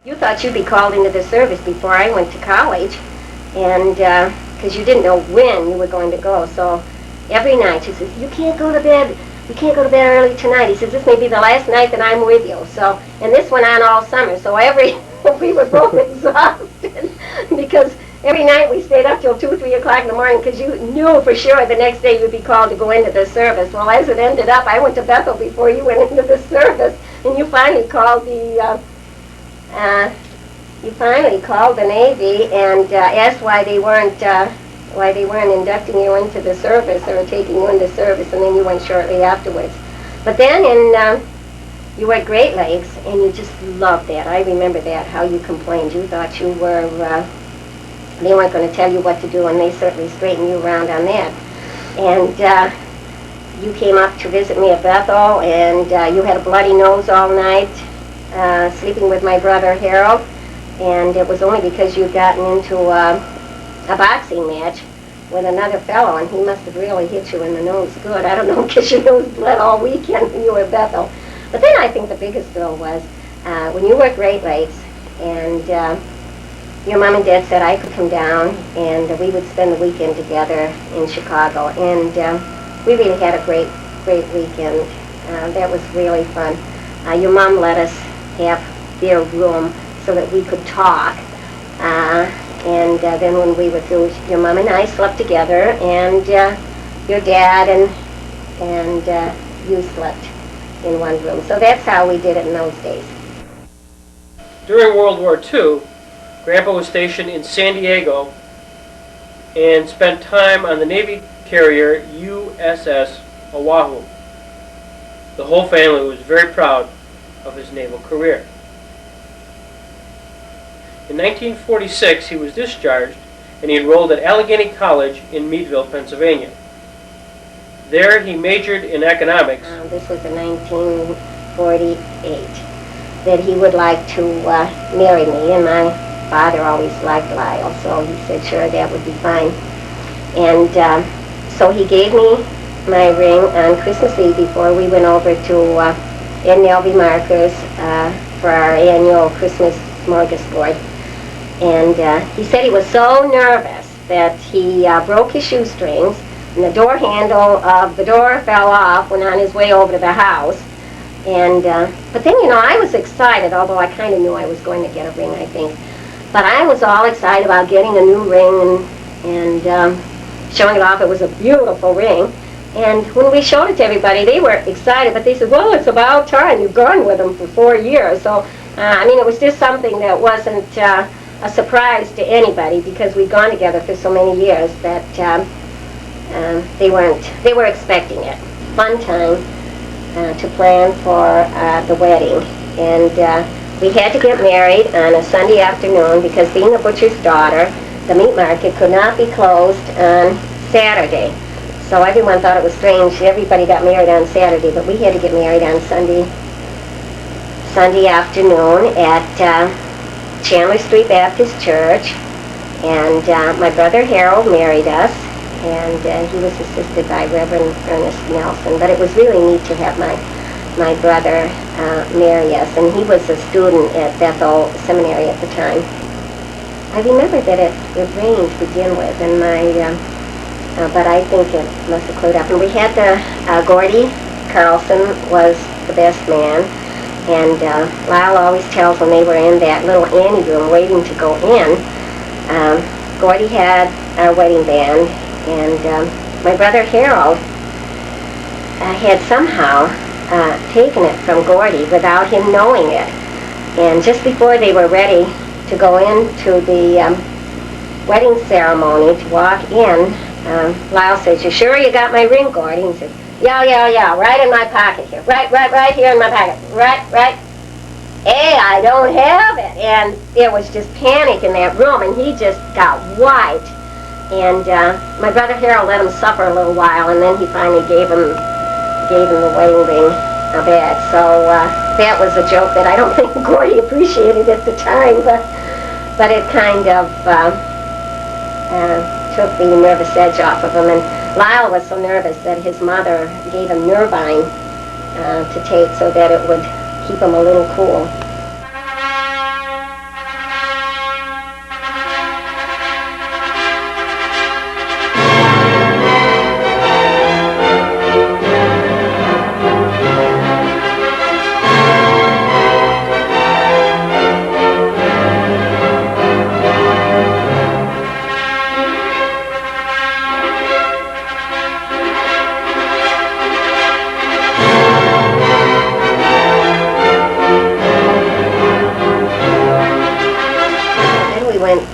You thought you'd be called into the service before I went to college, and because you didn't know when you were going to go. So every night she says, you can't go to bed early tonight. He says, this may be the last night that I'm with you. So, and this went on all summer. So we were both exhausted because every night we stayed up till 2 or 3 o'clock in the morning because you knew for sure the next day you'd be called to go into the service. Well, as it ended up, I went to Bethel before you went into the service, and you finally called the Navy and asked why they weren't inducting you into the service or taking you into service, and then you went shortly afterwards. But then you were at Great Lakes, and you just loved that. I remember that, how you complained. You thought you were, they weren't going to tell you what to do, and they certainly straightened you around on that. And you came up to visit me at Bethel, and you had a bloody nose all night, sleeping with my brother Harold, and it was only because you'd gotten into a boxing match with another fellow, and he must have really hit you in the nose good. I don't know, because your nose bled all weekend when you were at Bethel. But then I think the biggest thrill was when you were at Great Lakes, and your mom and dad said I could come down, and we would spend the weekend together in Chicago, and we really had a great weekend. That was really fun. Your mom let us have their room so that we could talk. And then when we were through, your mom and I slept together, and your dad and you slept in one room. So that's how we did it in those days. During World War II, Grandpa was stationed in San Diego and spent time on the Navy carrier USS Oahu. The whole family was very proud of his naval career. In 1946, he was discharged, and he enrolled at Allegheny College in Meadville, Pennsylvania. There, he majored in economics. This was in 1948, that he would like to marry me, and my father always liked Lyle, so he said, sure, that would be fine. And so he gave me my ring on Christmas Eve before we went over to Ed and Elvie Markers for our annual Christmas smorgasbord. And he said he was so nervous that he broke his shoestrings, and the door handle of the door fell off when on his way over to the house. And but then, you know, I was excited, although I kind of knew I was going to get a ring, I think. But I was all excited about getting a new ring and showing it off. It was a beautiful ring. And when we showed it to everybody, they were excited, but they said, well, it's about time. You've gone with them for 4 years. So, I mean, it was just something that wasn't a surprise to anybody, because we'd gone together for so many years that they were expecting it. Fun time to plan for the wedding. And we had to get married on a Sunday afternoon because, being a butcher's daughter, the meat market could not be closed on Saturday. So everyone thought it was strange. Everybody got married on Saturday, but we had to get married on Sunday afternoon at Chandler Street Baptist Church. And my brother Harold married us, and he was assisted by Reverend Ernest Nelson. But it was really neat to have my brother marry us, and he was a student at Bethel Seminary at the time. I remember that it rained to begin with, and but I think it must have cleared up. And we had Gordy Carlson was the best man, and Lyle always tells when they were in that little anteroom waiting to go in, Gordy had our wedding band, and my brother Harold had somehow taken it from Gordy without him knowing it. And just before they were ready to go into the wedding ceremony, to walk in, Lyle says, you sure you got my ring, Gordy? And he says, yeah, right in my pocket here. Right here in my pocket. Right. Hey, I don't have it. And there was just panic in that room, and he just got white. And my brother Harold let him suffer a little while, and then he finally gave him the wedding ring back. So that was a joke that I don't think Gordy appreciated at the time, but it kind of took the nervous edge off of him. And Lyle was so nervous that his mother gave him Nervine to take so that it would keep him a little cool.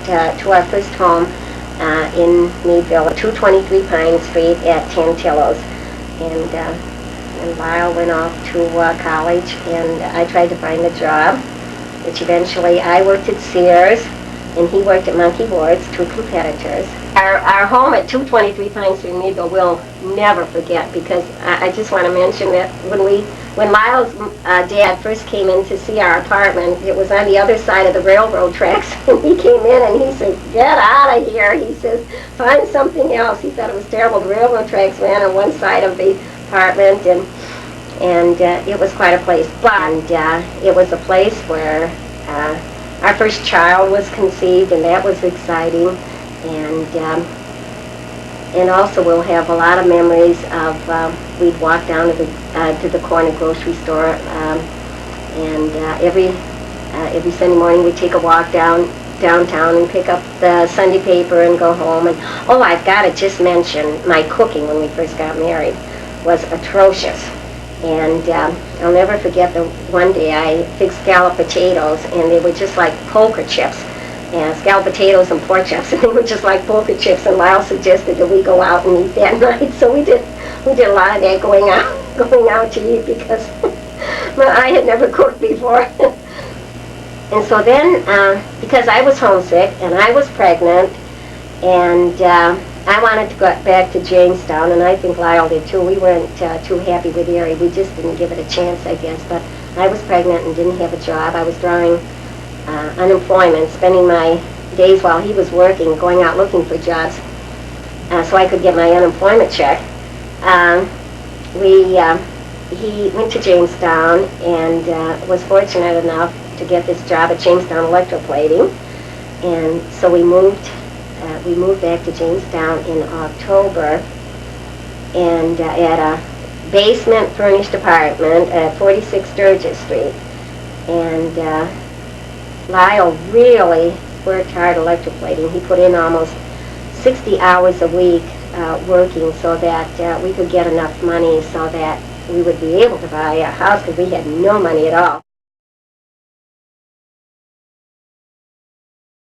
to our first home in Meadville, 223 Pine Street at Tantillo's. And Lyle went off to college, and I tried to find a job, which eventually I worked at Sears, and he worked at Monkey Ward's, two competitors. Our home at 223 Pine Street in Meadville we'll never forget, because I just want to mention that when Lyle's dad first came in to see our apartment, it was on the other side of the railroad tracks, and he came in and he said, "Get out of here," he says, "find something else." He thought it was terrible. The railroad tracks ran on one side of the apartment, and it was quite a place. But it was a place where our first child was conceived, and that was exciting. And also we'll have a lot of memories of we'd walk down to the corner grocery store, and every Sunday morning we'd take a walk downtown and pick up the Sunday paper and go home. And oh, I've got to just mention, my cooking when we first got married was atrocious. And I'll never forget the one day I fixed scalloped potatoes, and they were just like poker chips. And scalloped potatoes and pork chops, and they were just like poker chips. And Lyle suggested that we go out and eat that night, so we did a lot of that, going out to eat, because I had never cooked before. And so then, because I was homesick and I was pregnant, and I wanted to go back to Jamestown, and I think Lyle did too. We weren't too happy with Erie. We just didn't give it a chance, I guess. But I was pregnant and didn't have a job. I was drawing unemployment, spending my days while he was working, going out looking for jobs, so I could get my unemployment check. He went to Jamestown and was fortunate enough to get this job at Jamestown Electroplating, and so we moved back to Jamestown in October, and at a basement furnished apartment at 46 Sturgis Street. And Lyle really worked hard electroplating. He put in almost 60 hours a week working, so that we could get enough money so that we would be able to buy a house, because we had no money at all.